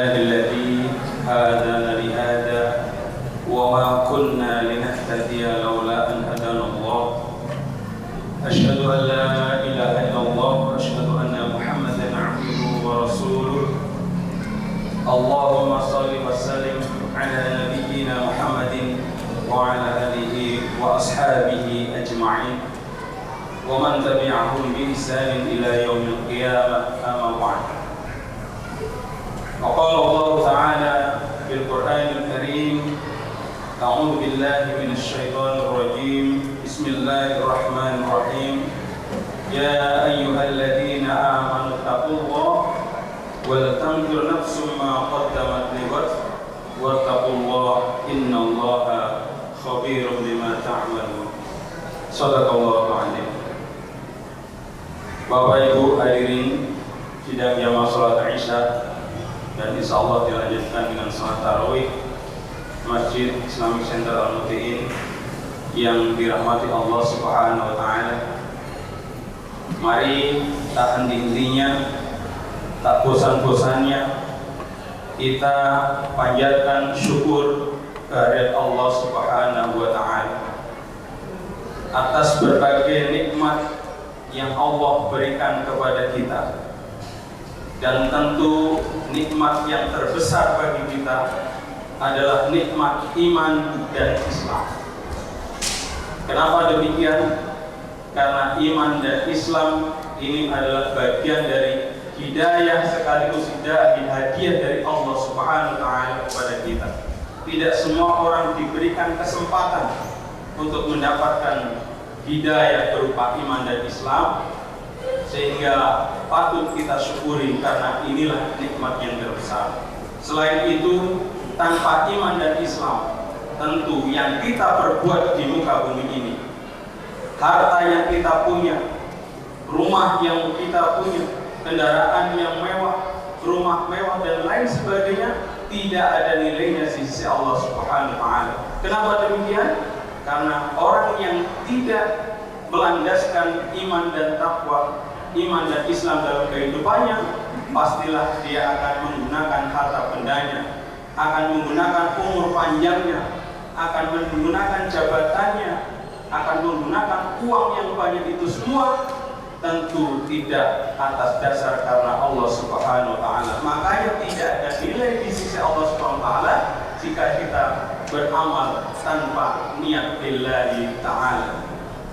لله الذي هدانا لهذا وما كنا لنهتدي لولا أن هدانا الله أشهد أن لا إله إلا الله وأشهد أن محمدا عبده ورسوله اللهم صل وسلم على نبينا محمد وعلى آله وأصحابه أجمعين ومن تبعهم بإحسان إلى يوم القيامة أما بعد. وقال الله تعالى في القرآن الكريم أعوذ بالله من الشيطان الرجيم بسم الله الرحمن الرحيم يا أيها الذين آمنوا اتقوا الله ولتنظر نفس ما قدمت لغد واتقوا الله إن الله خبير بما تعملون. صدق الله العظيم. Bapak Ibu hadirin sidang jamaah salat Isya dan insya Allah dilanjutkan dengan salat tarawih Masjid Islamic Center Al-Mutiin yang dirahmati Allah Subhanahu wa Ta'ala. Mari tak henti-hentinya, tak bosan-bosannya kita panjatkan syukur kehadirat Allah Subhanahu wa Ta'ala atas berbagai nikmat yang Allah berikan kepada kita, dan tentu nikmat yang terbesar bagi kita adalah nikmat iman dan Islam. Kenapa demikian? Karena iman dan Islam ini adalah bagian dari hidayah sekaligus hadiah dari Allah Subhanahu wa Ta'ala kepada kita. Tidak semua orang diberikan kesempatan untuk mendapatkan hidayah berupa iman dan Islam, sehingga patut kita syukuri karena inilah nikmat yang terbesar. Selain itu, tanpa iman dan Islam, tentu yang kita perbuat di muka bumi ini, harta yang kita punya, rumah yang kita punya, kendaraan yang mewah, rumah mewah dan lain sebagainya, tidak ada nilainya di sisi Allah Subhanahu wa Ta'ala. Kenapa demikian? Karena orang yang tidak melandaskan iman dan takwa, iman dan Islam dalam kehidupannya, pastilah dia akan menggunakan harta bendanya, akan menggunakan umur panjangnya, akan menggunakan jabatannya, akan menggunakan uang yang banyak. Itu semua tentu tidak atas dasar karena Allah Subhanahu wa Ta'ala. Makanya tidak ada nilai di sisi Allah Subhanahu wa Ta'ala jika kita beramal tanpa niat lillahi ta'ala.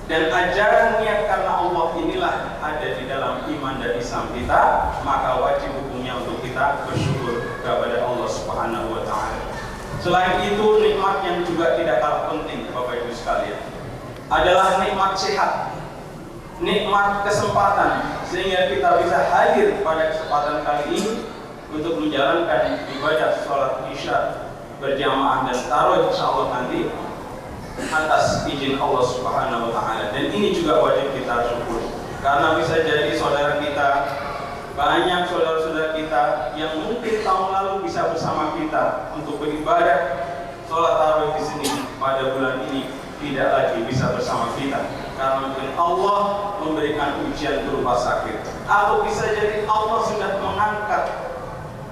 Dan ajaran niat karena Allah inilah ada di dalam iman dan Islam kita, maka wajib hukumnya untuk kita bersyukur kepada Allah Subhanahu wa Ta'ala. Selain itu, nikmat yang juga tidak kalah penting Bapak Ibu sekalian adalah nikmat sehat, nikmat kesempatan, sehingga kita bisa hadir pada kesempatan kali ini untuk menjalankan ibadah sholat Isya berjamaah dan tarawih insyaallah nanti atas izin Allah Subhanahu wa Ta'ala. Dan ini juga wajib kita syukur, karena bisa jadi saudara kita, banyak saudara-saudara kita yang mungkin tahun lalu bisa bersama kita untuk beribadah sholat tarawih di sini, pada bulan ini tidak lagi bisa bersama kita karena mungkin Allah memberikan ujian berupa sakit, atau bisa jadi Allah sudah mengangkat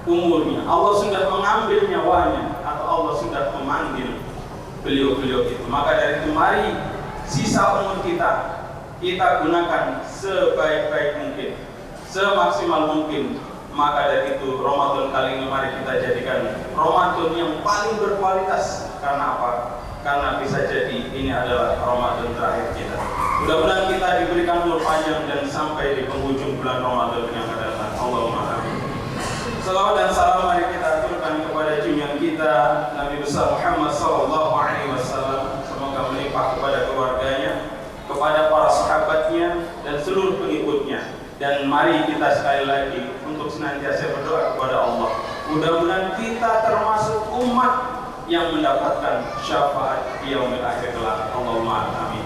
umurnya, Allah sudah mengambil nyawanya, atau Allah sudah memanggil beliau-beliau itu. Maka dari itu mari sisa umur kita gunakan sebaik-baik mungkin, semaksimal mungkin. Maka dari itu Ramadan kali ini mari kita jadikan Ramadan yang paling berkualitas. Karena apa? Karena bisa jadi ini adalah Ramadan terakhir kita. Mudah-mudahan kita diberikan umur panjang dan sampai di penghujung bulan Ramadan yang akan datang. Allahumma amin. Salawat dan salam mari kita aturkan kepada junjungan kita Nabi besar Muhammad sallallahu alaihi wasallam. Semoga melimpah kepada keluarganya, kepada para sahabatnya dan seluruh pengikutnya. Dan mari kita sekali lagi untuk senantiasa berdoa kepada Allah. Mudah-mudahan kita termasuk umat yang mendapatkan syafaat di yaumil akhir kelak. Allahumma amin.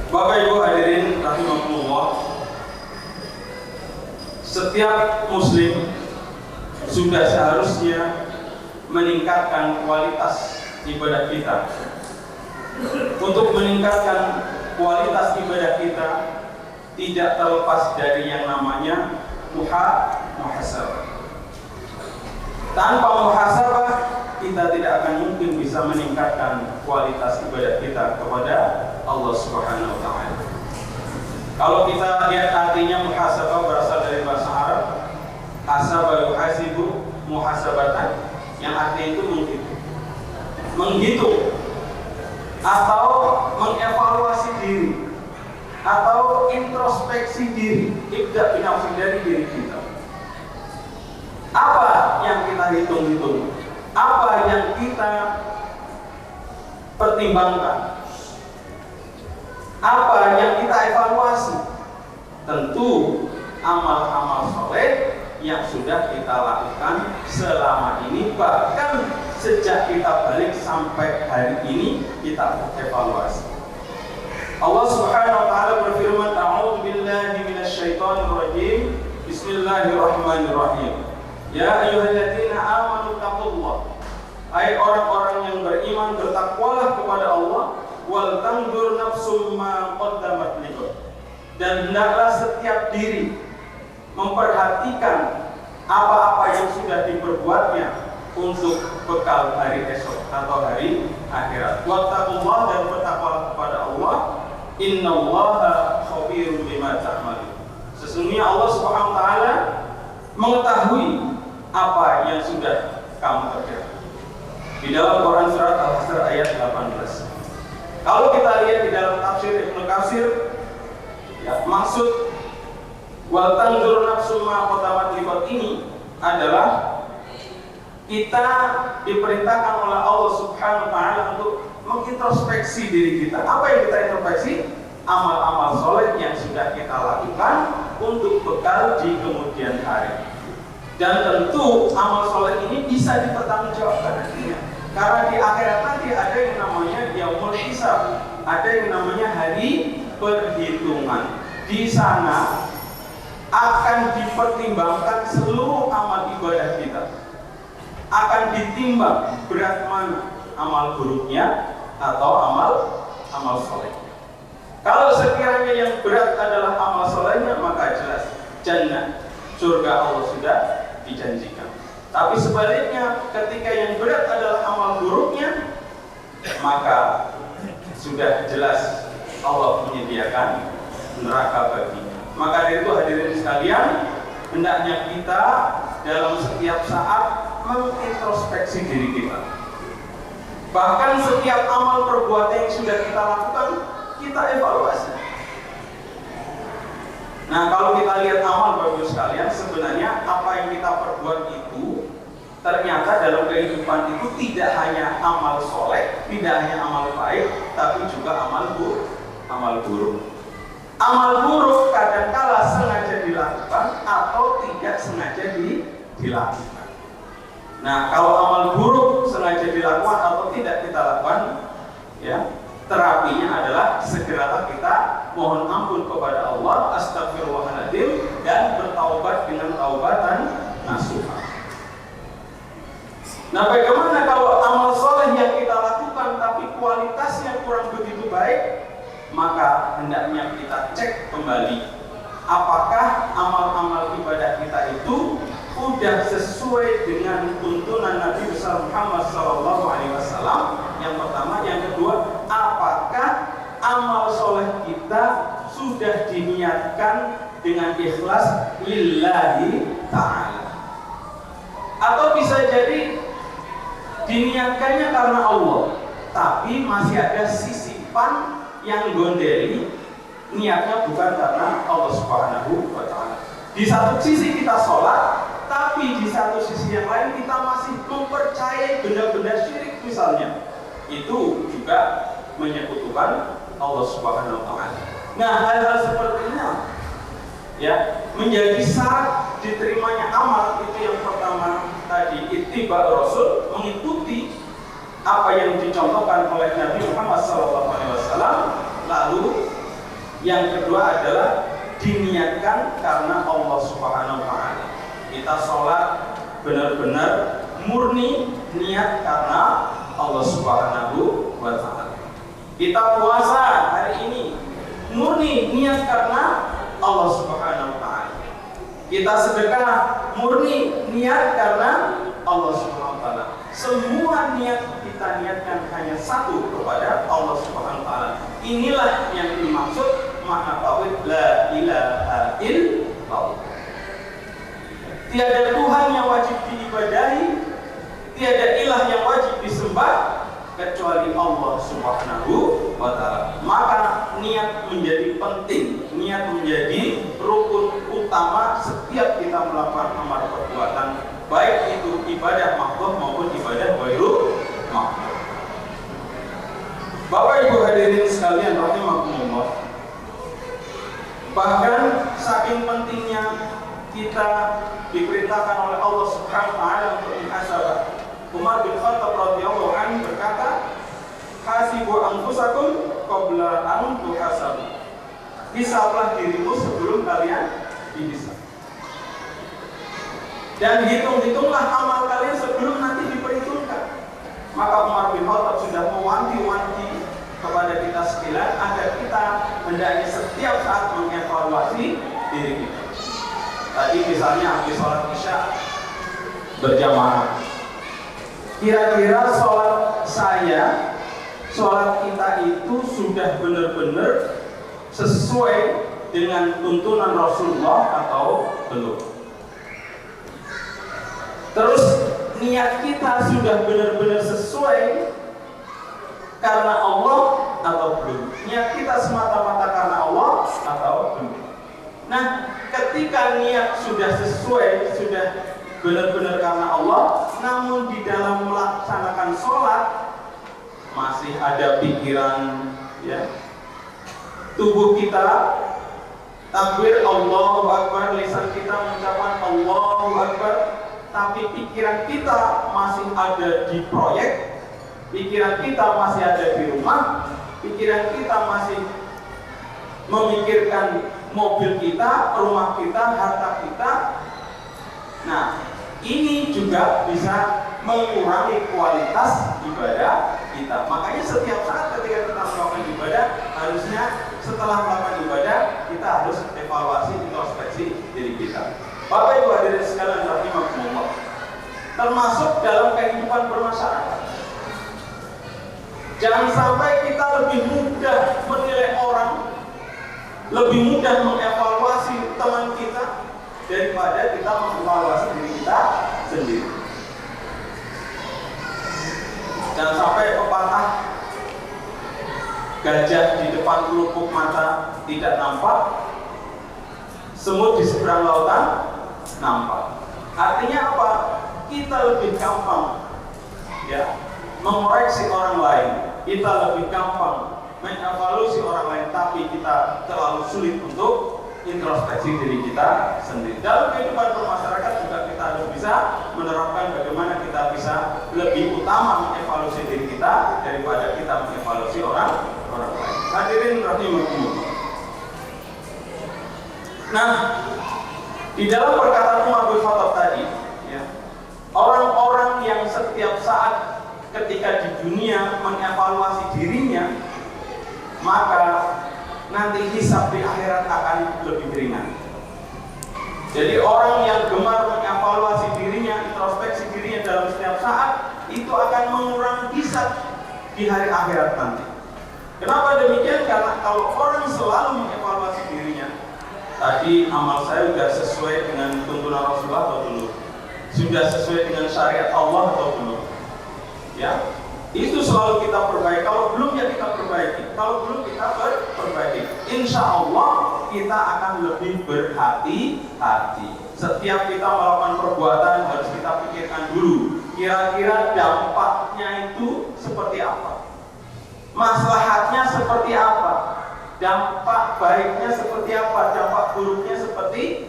Bapak Ibu hadirin rahimakumullah, setiap muslim sudah seharusnya meningkatkan kualitas ibadah kita. Untuk meningkatkan kualitas ibadah kita tidak terlepas dari yang namanya muhasabah. Tanpa muhasabah kita tidak akan mungkin bisa meningkatkan kualitas ibadah kita kepada Allah Subhanahu wa taala. Kalau kita lihat artinya muhasabah berasal dari bahasa Arab, hasaba yuhasibu muhasabatan, yang artinya itu menghitung atau mengevaluasi diri atau introspeksi diri, ibda binafsi dari diri kita. Apa yang kita hitung-hitung? Apa yang kita pertimbangkan? Apa yang kita evaluasi? Tentu amal-amal soleh yang sudah kita lakukan selama ini, bahkan sejak kita balik sampai hari ini kita evaluasi. Allah Subhanahu wa taala berfirman, "A'udzu billahi minasyaitonir rajim. Bismillahirrahmanirrahim. Ya ayyuhalladzina amanu taqullah." Hai orang-orang yang beriman, bertakwalah kepada Allah. Wal tanzur nafsum ma qaddamat lighad. Dan hendaklah setiap diri memperhatikan apa-apa yang sudah diperbuatnya untuk bekal hari esok atau hari akhirat. Wattaqullah, dan bertakwalah kepada Allah. Innallaha khabirum bima ta'malun. Sesungguhnya Allah Subhanahu wa taala mengetahui apa yang sudah kamu kerjakan. Di dalam Quran surat Al-Hasr ayat 18. Kalau kita lihat di dalam tafsir Ibnu Katsir, ya, maksud wal tanzur nafsum ma qaddamat lighad ini adalah kita diperintahkan oleh Allah Subhanahu wa taala untuk mengintrospeksi diri kita. Apa yang kita introspeksi? Amal-amal soleh yang sudah kita lakukan untuk bekal di kemudian hari. Dan tentu amal soleh ini bisa dipertanggungjawabkan nantinya. Karena di akhirat nanti ada yang namanya yaumul hisab, ada yang namanya hari perhitungan. Di sana akan dipertimbangkan seluruh amal ibadah kita. Akan ditimbang berat mana, amal buruknya atau amal soleh. Kalau sekiranya yang berat adalah amal solehnya, maka jelas jannah, surga Allah sudah dijanjikan. Tapi sebaliknya, ketika yang berat adalah amal buruknya, maka sudah jelas Allah menyediakan neraka baginya. Maka dari itu hadirin sekalian, hendaknya kita dalam setiap saat mengintrospeksi diri kita. Bahkan setiap amal perbuatan yang sudah kita lakukan, kita evaluasi. Nah, kalau kita lihat amal bagus sekalian, sebenarnya apa yang kita perbuat itu ternyata dalam kehidupan itu tidak hanya amal soleh, tidak hanya amal baik, tapi juga amal buruk. Amal buruk kadangkala sengaja dilakukan atau tidak sengaja dilakukan. Nah, kalau amal buruk sengaja dilakukan atau tidak kita lakukan, ya, terapinya adalah segeralah kita mohon ampun kepada Allah, astagfirullahaladzim, dan bertaubat dengan taubatan nasuha. Nah, bagaimana kalau amal soleh yang kita lakukan tapi kualitasnya kurang begitu baik? Maka hendaknya kita cek kembali apakah amal-amal ibadah kita itu sudah sesuai dengan tuntunan Nabi besar Muhammad SAW. Yang pertama, yang kedua, apakah amal soleh kita sudah diniatkan dengan ikhlas lillahi ta'ala, atau bisa jadi diniatkannya karena Allah, tapi masih ada sisipan yang gondeli, niatnya bukan karena Allah Subhanahu wa taala. Di satu sisi kita sholat, tapi di satu sisi yang lain kita masih mempercayai benda-benda syirik misalnya. Itu juga menyekutukan Allah Subhanahu wa taala. Nah, hal-hal seperti ini ya menjadi syarat diterimanya amal. Itu yang pertama tadi, ittiba Rasul, mengikuti apa yang dicontohkan oleh Nabi Muhammad SAW. Lalu yang kedua adalah diniatkan karena Allah Subhanahu wa taala. Kita sholat benar-benar murni niat karena Allah Subhanahu wa taala. Kita puasa hari ini murni niat karena Allah Subhanahu wa taala. Kita sedekah murni niat karena Allah Subhanahu wa taala. Semua niat kita niatkan hanya satu kepada Allah Subhanahu wa taala. Inilah yang dimaksud makna tauhid la ilaha illallah. Tiada Tuhan yang wajib diibadahi, tiada ilah yang wajib disembah kecuali Allah Subhanahu wa taala. Maka niat menjadi penting, niat menjadi rukun utama setiap kita melakukan amal perbuatan, baik itu ibadah makhluk maupun ibadah ghairu makhluk. Bapak Ibu hadirin sekalian rahimakumullah, bahkan saking pentingnya kita diperintahkan oleh Allah Subhanahu wa taala untuk muhasabah. Umar bin Khattab radhiyallahu anhu berkata, "Hasibu anfusakum qabla an tuhasabu." Hisablah dirimu sebelum kalian dihisab. Dan hitung-hitunglah amal kalian sebelum nanti diperhitungkan. Maka Umar bin Khattab sudah mewanti-wanti kepada kita sekalian agar kita hendaknya setiap saat mengevaluasi diri kita. Tadi misalnya habis sholat isya berjamaah, kira-kira sholat saya, sholat kita itu sudah benar-benar sesuai dengan tuntunan Rasulullah atau belum? Terus niat kita sudah benar-benar sesuai karena Allah atau belum? Niat kita semata-mata karena Allah atau belum? Nah, ketika niat sudah sesuai, sudah benar-benar karena Allah, namun di dalam melaksanakan sholat masih ada pikiran, ya, tubuh kita takbir Allahu Akbar, lisan kita mengucapkan Allahu Akbar, tapi pikiran kita masih ada di proyek, pikiran kita masih ada di rumah, pikiran kita masih memikirkan mobil kita, rumah kita, harta kita. Nah, ini juga bisa mengurangi kualitas ibadah kita. Makanya setiap saat ketika kita melakukan ibadah, harusnya setelah melakukan ibadah kita harus evaluasi, introspeksi diri kita. Bapak Ibu hadirin sekalian rahimakumullah, termasuk dalam kehidupan bermasyarakat. Jangan sampai kita lebih mudah menilai orang, lebih mudah mengevaluasi teman kita daripada kita mengevaluasi diri kita sendiri. Jangan sampai pepatah gajah di depan pelupuk mata tidak nampak, semut di seberang lautan nampak. Artinya apa? Kita lebih gampang, ya, mengoreksi orang lain. Kita lebih gampang mengevaluasi orang lain, tapi kita terlalu sulit untuk introspeksi diri kita sendiri. Dalam kehidupan bermasyarakat juga kita harus bisa menerapkan bagaimana kita bisa lebih utama mengevaluasi diri kita daripada kita mengevaluasi orang lain. Hadirin rahimakumullah. Nah, di dalam perkataan Umar bin Khattab tadi, ya, orang-orang yang setiap saat ketika di dunia mengevaluasi dirinya, maka nanti hisab di akhirat akan lebih ringan. Jadi orang yang gemar mengevaluasi dirinya, introspeksi dirinya dalam setiap saat, itu akan mengurangi hisab di hari akhirat nanti. Kenapa demikian? Karena kalau orang selalu mengevaluasi dirinya, tadi amal saya sudah sesuai dengan tuntunan Rasulullah atau belum? Sudah sesuai dengan syariat Allah atau belum? Ya, itu selalu kita perbaiki. Kalau belum, ya kita perbaiki. Kalau belum, kita perbaiki. Insya Allah kita akan lebih berhati-hati. Setiap kita melakukan perbuatan harus kita pikirkan dulu, kira-kira dampaknya itu seperti apa, maslahatnya seperti apa, dampak baiknya seperti apa, dampak buruknya seperti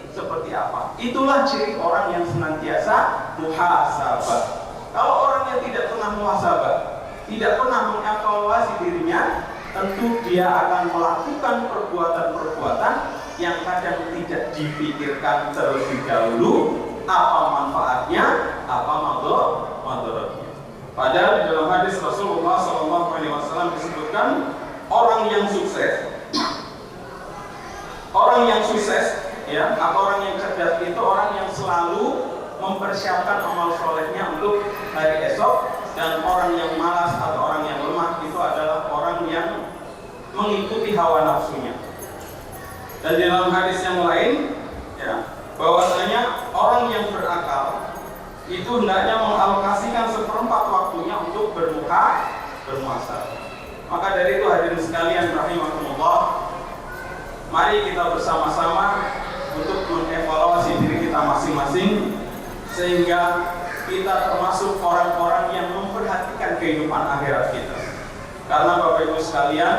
apa. Itulah ciri orang yang senantiasa muhasabah. Kalau orang yang tidak pernah muhasabah, tidak pernah mengevaluasi dirinya, tentu dia akan melakukan perbuatan-perbuatan yang kadang tidak dipikirkan terlebih dahulu apa manfaatnya, apa madaratnya. Padahal di dalam hadis Rasulullah SAW disebutkan orang yang sukses, ya, atau orang yang cerdas itu orang yang selalu mempersiapkan amal solehnya untuk hari esok. Dan orang yang malas atau orang yang lemah itu adalah orang yang mengikuti hawa nafsunya. Dan di dalam hadis yang lain, ya, bahwasanya orang yang berakal itu hendaknya mengalokasikan seperempat waktunya untuk bermuasa. Maka dari itu hadirin sekalian rahimakumullah, mari kita bersama-sama untuk mengevaluasi diri kita masing-masing sehingga kita termasuk orang-orang yang memperhatikan kehidupan akhirat kita. Karena Bapak Ibu sekalian,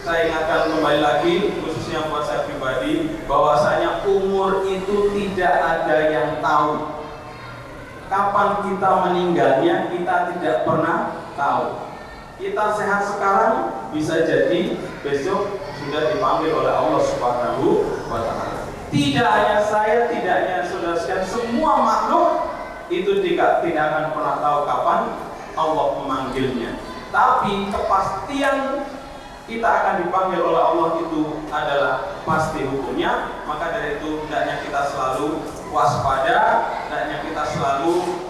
saya ingatkan kembali lagi, khususnya buat saya pribadi, bahwasanya umur itu tidak ada yang tahu. Kapan kita meninggalnya kita tidak pernah tahu. Kita sehat sekarang, bisa jadi besok sudah dipanggil oleh Allah Subhanahu wa Ta'ala. Tidak hanya saya, tidak hanya saudara-saudara, semua makhluk itu tidak akan pernah tahu kapan Allah memanggilnya. Tapi kepastian kita akan dipanggil oleh Allah itu adalah pasti hukumnya. Maka dari itu hendaknya kita selalu waspada, hendaknya kita selalu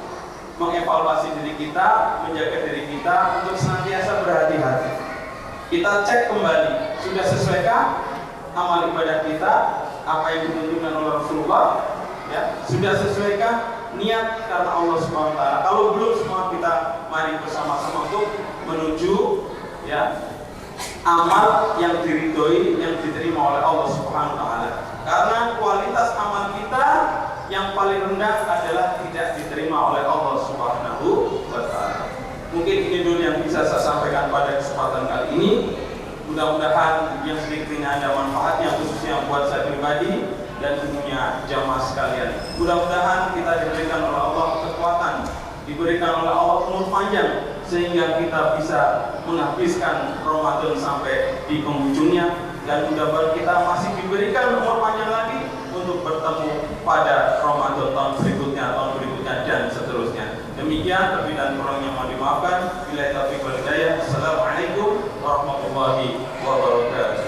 mengevaluasi diri kita, menjaga diri kita untuk senantiasa berhati-hati. Kita cek kembali, sudah sesuaikah amal ibadah kita apa yang ditunjukkan oleh Rasulullah? Ya, sudah sesuaikah niat karena Allah Subhanahu wa Ta'ala? Kalau belum, semua kita mari bersama-sama untuk menuju ya amal yang diridhoi, yang diterima oleh Allah Subhanahu wa Ta'ala. Karena kualitas amal kita yang paling rendah adalah tidak diterima oleh Allah Subhanahu wa Ta'ala. Mungkin ini dulu yang bisa saya sampaikan pada kesempatan kali ini. Mudah-mudahan yang sedikit ini ada manfaatnya, khususnya buat saya pribadi dan tentunya jamaah sekalian. Mudah-mudahan kita diberikan oleh Allah kekuatan, diberikan oleh Allah umur panjang, sehingga kita bisa menghabiskan Ramadan sampai di penghujungnya. Dan mudah-mudahan kita masih diberikan umur panjang lagi untuk bertemu pada Ramadan tahun berikutnya dan seterusnya. Demikian, lebih dan kurangnya mohon dimaafkan. Billahi taufiq wal hidayah. Assalamualaikum warahmatullahi wabarakatuh.